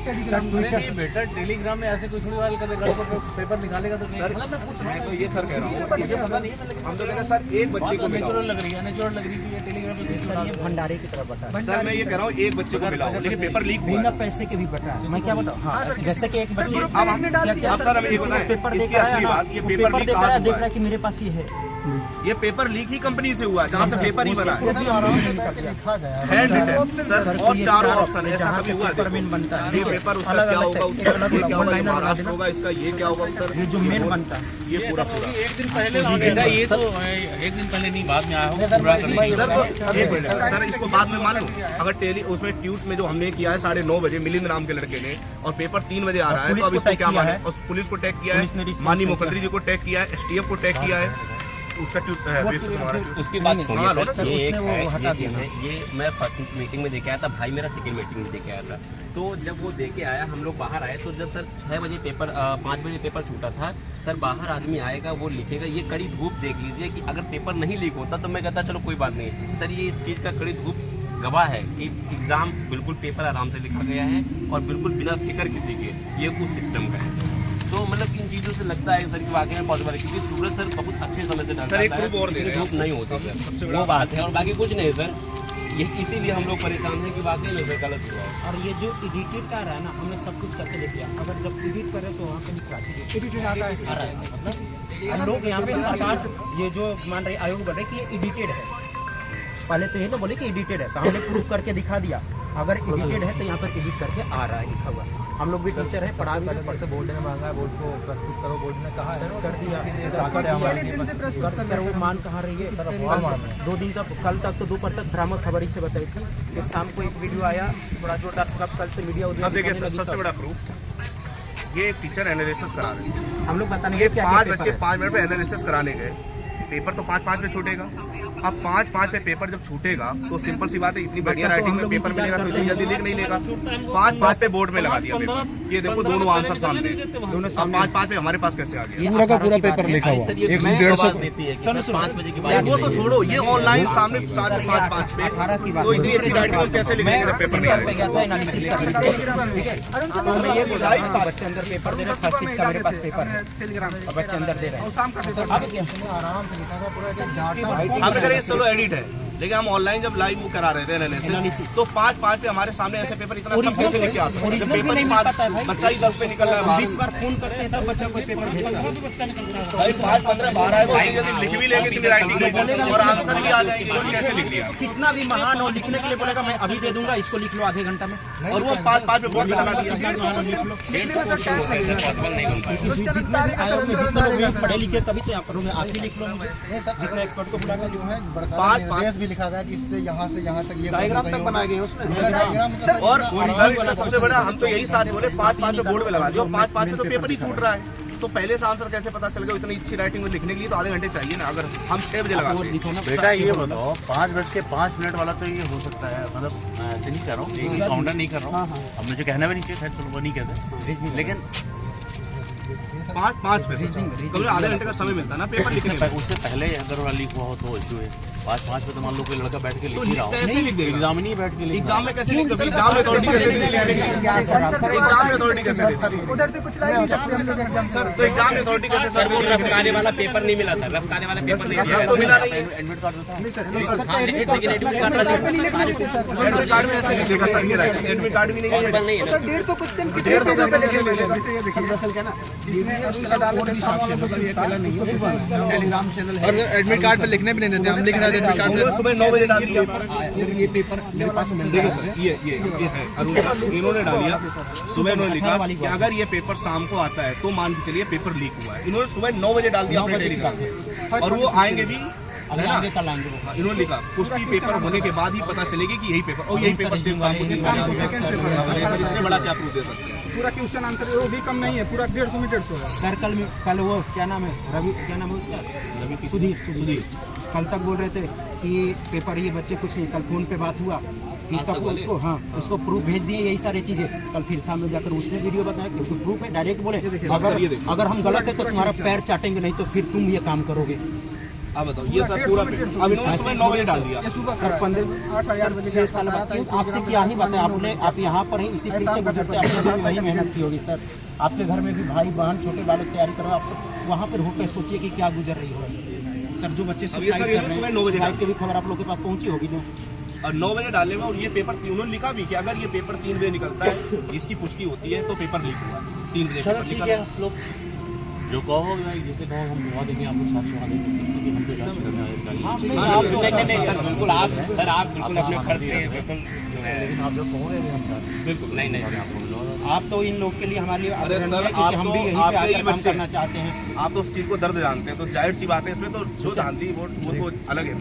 नहीं बेटा, टेलीग्राम में ऐसे कोई थोड़ी वाल कर देगा, पेपर निकालेगा तो सर मतलब मैं पूछ रहा हूं, तो ये सर कह रहा हूं मुझे पता नहीं है, हम तो कह रहे हैं सर एक बच्चे को नेचुरल लग रही है, नेचुरल लग रही थी ये टेलीग्राम पे सर, ये भंडारे की तरफ बता है सर। मैं ये कह रहा हूं एक बच्चे को मिला लेकिन पेपर लीक हुआ, बिना पैसे के भी बता है। मैं क्या बताऊं, हां जैसे कि एक बच्चे अब सर हमें ये बताएं पेपर देख रहा है, ये पेपर लीक कहां से देख रहा है कि मेरे पास ये है, ये पेपर लीक ही कंपनी से हुआ है जहाँ से पेपर ही बना है, हैंड रिटन सर, और चारों ऑप्शन है, जहाँ से पेपर मेन बनता है, ये पेपर उसका क्या होगा, उत्तर क्या होगा, महाराष्ट्र होगा, इसका ये क्या होगा उत्तर, ये जो मेन बनता है ये पूरा एक दिन पहले बेटा, ये तो एक दिन पहले नहीं बाद में आया होगा पूरा करने सर, इसको बाद में मान लो अगर टेली उसमें ट्यूट में जो हमने किया है 9:30 बजे मिलिंद नाम के लड़के ने, और पेपर 3 बजे आ रहा है, तो अब इसको क्या माने, और पुलिस को टैग किया है, माननीय मुख्यमंत्री जी को टैग किया है, STF को टैग किया है, उसका उसकी बात छोड़िए सर, ये एक है, ये मैं फर्स्ट मीटिंग में देके आया था, भाई मेरा सेकंड मीटिंग में देके आया था, तो जब वो देके आया हम लोग बाहर आए, तो जब सर 6 बजे पेपर 5 बजे पेपर छूटा था सर, बाहर आदमी आएगा वो लिखेगा, ये कड़ी धूप देख लीजिए कि अगर पेपर नहीं लीक होता तो मैं कहता चलो कोई बात नहीं सर, ये इस चीज़ का कड़ी धूप गवाह है कि एग्जाम बिल्कुल पेपर आराम से लिखा गया है और बिल्कुल बिना फिक्र किसी के, ये उस सिस्टम का है। तो मतलब इन चीज़ों से लगता है सर कि वाकई में पॉसिबल है, क्योंकि सूरज सर बहुत अच्छे समय से सर एक ग्रुप और दे रहे हैं, धूप नहीं होती है, वो बात है, और बाकी कुछ नहीं सर, ये इसीलिए हम लोग परेशान हैं कि वाकई में गलत हुआ है। और ये जो एडिटेड का रहा है ना, हमने सब कुछ करके देख लिया, अगर जब एडिट करें तो वहाँ कहीं क्लासिक एडिटेड आ रहा है, मतलब हम लोग यहाँ पे सरकार ये जो मान रहे आयोग बढ़ रहे कि ये एडिटेड है, पहले तो ये ना बोले कि एडिटेड है, तो हमने प्रूफ करके दिखा दिया, अगर एडिटेड है तो यहाँ पर एडिट करके आ रहा है लिखा हुआ, हम लोग भी टीचर है, पढ़ा भी पढ़ते, बोर्ड ने मांगा है, बोर्ड को प्रस्तुत करो, बोर्ड ने कहा है कर दिया, सर वो मान कहाँ रही है, 2 दिन तक, कल तक तो दोपहर तक भ्रामक खबर ही से बताई थी, फिर शाम को एक वीडियो आया बड़ा जोरदार, कल से मीडिया देखिए सबसे बड़ा प्रूफ, ये टीचर एनालिसिस करा रहे हैं, हम लोग बताने 5:05 पे एनालिसिस कराने गए, पेपर तो 5:05 पे छूटेगा, अब 5:05 पे पेपर जब छूटेगा तो सिंपल सी बात है, इतनी बढ़िया राइटिंग में पेपर मिलेगा तो इतनी जल्दी लिख नहीं लेगा, 5:05 पे बोर्ड में लगा दिया पेपर, ये देखो दोनों आंसर सामने, दोनों 5:05 पे हमारे पास कैसे आ गया, पूरा का पूरा पेपर लिखा हुआ, 150 देती है 5 बजे के बाद, वो तो छोड़ो, ये ऑनलाइन सामने 5:05 पे, तो इतनी अच्छी राइटिंग कैसे लिखेंगे जब पेपर नहीं आएगा, एनालिसिस करने, ठीक है, तो मैं ये बोल रहा हूँ बच्चे अंदर पेपर दे रहे हैं, फर्स्ट शिफ्ट का मेरे पास पेपर है, बच्चे अंदर दे रहे हैं, आराम से लिखा हुआ पूरा, चलो एडिट है, लेकिन हम ऑनलाइन जब लाइव वो करा रहे थे एनालिसिस, तो 5:05 पे हमारे सामने ऐसे पेपर इतना कैसे लेके आ सकते हैं, पेपर ही बच्चा ही 10 पे निकल रहा है, 20 बार फोन करते हैं तब बच्चा कोई पेपर भेजता है, भाई 5:15 12 है, वो जल्दी लिख भी लेंगे इतनी राइटिंग और आंसर भी आ जाएंगे, तो कैसे लिख लिया, कितना भी महान हो लिखने के लिए बोलेगा मैं अभी दे दूंगा, इसको लिख लो आधे घंटा में, और वो 5:05 पे बोर्ड में लगा दिया, पढ़े लिखे तभी तो यहाँ पर आप ही लिख लो, मुझे जितना एक्सपर्ट को बुला कर जो है 5:05 भी लिखा गया कि इससे यहाँ से यहाँ तक ये डायग्राम तक बनाए गए उसमें, और सर सबसे बड़ा हम तो यही साथ बोले 5:05 पे बोर्ड में लगा दिया, 5:05 पे तो पेपर ही छूट रहा है, तो पहले से आंसर कैसे पता चल गया, इतनी अच्छी राइटिंग में लिखने के लिए तो आधे घंटे चाहिए ना, अगर हम 6 बजे लगा बेटा ये बताओ 5:05 वाला तो ये हो सकता है, मतलब ऐसे नहीं कर रहा हूँ, काउंटर नहीं कर रहा हूँ, अब मुझे कहना भी नहीं चाहिए, चलो वो नहीं कहते, लेकिन 5:05 पे कल आधे घंटे का समय मिलता है ना पेपर लिखने में, उससे पहले अगर लीक हुआ हो तो इश्यू है, 5:05 पे तो मान लो कोई लड़का बैठ के लिख ही रहा हो, कैसे लिख देगा, एग्जाम नहीं बैठ के लिख, एग्जाम में कैसे लिख देगा, एग्जाम में अथॉरिटी कैसे देगा, एग्जाम में अथॉरिटी कैसे देगा, उधर से कुछ लाइव नहीं सकते हम लोग एग्जाम सर, तो एग्जाम में अथॉरिटी कैसे सर, रफ्तारे वाला पेपर नहीं मिला था, रफ्तारे वाला पेपर नहीं मिला, तो मिला नहीं, एडमिट कार्ड था, एडमिट कार्ड में ऐसे लिखेगा सर, ये राइटिंग एडमिट कार्ड भी नहीं है सर, 150 क्वेश्चन की 150 चैनल है, और एडमिट कार्ड पे लिखने भी नहीं देते, हम लिख रहे थे एडमिट कार्ड पे, सुबह 9 बजे डाल दिया, ये पेपर मेरे पास देखिए सर, ये है अरुण सर, इन्होंने डालिया, सुबह इन्होंने लिखा कि अगर ये पेपर शाम को आता है तो मान के चलिए पेपर लीक हुआ है, इन्होंने सुबह 9 बजे डाल दिया अपने टेलीग्राम में, और वो आएंगे भी है ना, इन्होंने लिखा पुष्टि पेपर होने के बाद ही पता चलेगी कि यही पेपर, और यही पेपर सेम शाम को 3 बजे, इससे बड़ा क्या प्रूफ दे सकते हैं, पूरा क्वेश्चन आंसर वो भी कम नहीं है, पूरा 150 मीटर होगा सर, कल वो क्या नाम है रवि, क्या नाम है उसका, सुधीर कल तक बोल रहे थे कि पेपर ये बच्चे कुछ नहीं, कल फोन पे बात हुआ कि सब उसको, हाँ उसको प्रूफ भेज दिए, यही सारी चीजें, कल फिर सामने जाकर उसने वीडियो बताया क्योंकि प्रूफ है, डायरेक्ट बोले अगर हम गलत है तो तुम्हारा पैर चाटेंगे, नहीं तो फिर तुम ये काम करोगे, अब बताओ ये सर पूरा पेपर अब इन्होंने सुबह 9 बजे डाल दिया। सर 6 साल बाद आपसे क्या ही बात है, आप यहाँ पर हैं, इसी फील्ड से गुजरते हैं, आपने भी वही मेहनत की होगी सर। आपके घर में भी भाई बहन छोटे बालक तैयारी करो, आप सब वहाँ पर होकर सोचिए कि क्या गुजर रही हो सर। जो बच्चे अब ये सर इन्होंने सुबह 9 बजे की भी खबर आप लोग के पास पहुँची होगी ना, और 9 बजे डालने में, और ये पेपर उन्होंने लिखा भी कि अगर ये पेपर 3 बजे निकलता है, इसकी पुष्टि होती है तो पेपर लीक हुआ। 3 बजे पेपर ठीक निकला। है आप लोग जो कहो जैसे कहो हम दुआ देंगे, आप लोग साथ सुना देंगे क्योंकि हम तो जांच करने आए। नहीं सर बिल्कुल आप बिल्कुल अपने फर्ज से बिल्कुल लेकिन आप जो कहोगे हम बिल्कुल नहीं आप तो इन लोग के लिए हमारे लिए अरे आदरणीय सर, है, क्योंकि हम भी यहीं आप पे तो आकर यही काम बच्चे करना चाहते हैं। आप तो उस चीज को दर्द जानते हैं, तो जाहिर सी बात है इसमें तो जो जानती वो तो अलग है।